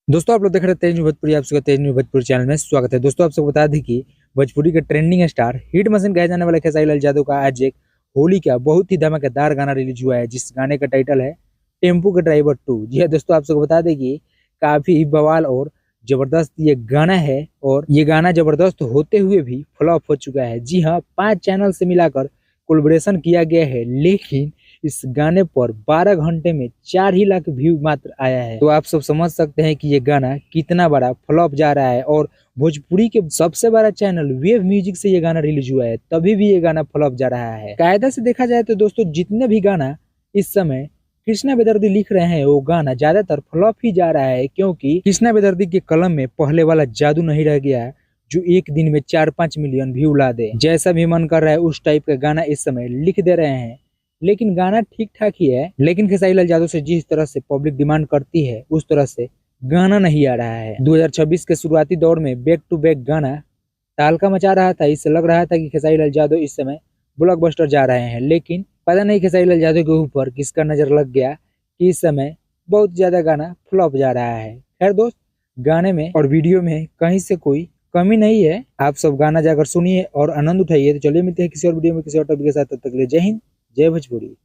दोस्तों आप लोग देख रहे हैं तेज न्यूज़ भोजपुरी। आप सबका तेज न्यूज़ भोजपुरी चैनल में स्वागत है। दोस्तों आप सबको बता दें कि भोजपुरी के ट्रेंडिंग स्टार हिट मशीन कहे जाने वाले खेसारी लाल यादव का आज एक होली का बहुत ही धमाकेदार गाना रिलीज हुआ है, जिस गाने का टाइटल है टेम्पू के ड्राइवर 2। जी हाँ दोस्तों, आप सबको बता दें कि काफी बवाल और जबरदस्त ये गाना है, और ये गाना जबरदस्त होते हुए भी फ्लॉप हो चुका है। जी हाँ, 5 चैनल से मिलाकर कोलैबोरेशन किया गया है, लेकिन इस गाने पर 12 घंटे में 4 ही लाख व्यू मात्र आया है। तो आप सब समझ सकते हैं कि ये गाना कितना बड़ा फ्लॉप जा रहा है, और भोजपुरी के सबसे बड़ा चैनल वेव म्यूजिक से ये गाना रिलीज हुआ है, तभी भी ये गाना फ्लॉप जा रहा है। कायदा से देखा जाए तो दोस्तों, जितने भी गाना इस समय कृष्णा बेदर्दी लिख रहे हैं वो गाना ज्यादातर फ्लॉप ही जा रहा है, क्योंकि कृष्णा बेदर्दी के कलम में पहले वाला जादू नहीं रह गया जो एक दिन में 4-5 मिलियन व्यू ला दे। जैसा भी मन कर रहा है उस टाइप का गाना इस समय लिख दे रहे हैं, लेकिन गाना ठीक ठाक ही है। लेकिन खेसारी लाल यादव से जिस तरह से पब्लिक डिमांड करती है उस तरह से गाना नहीं आ रहा है। 2026 के शुरुआती दौर में बैक टू बैक गाना तहलका मचा रहा था। इससे लग रहा था कि खेसारी लाल यादव इस समय ब्लॉकबस्टर जा रहे हैं, लेकिन पता नहीं खेसारी लाल यादव के ऊपर किसका नजर लग गया कि इस समय बहुत ज्यादा गाना फ्लॉप जा रहा है। खैर दोस्त, गाने में और वीडियो में कहीं से कोई कमी नहीं है। आप सब गाना जाकर सुनिए और आनंद उठाइए। तो चलिए मिलते हैं किसी और वीडियो में किसी और टॉपिक के साथ। तब तक के लिए जय हिंद, जय भोजपुरी।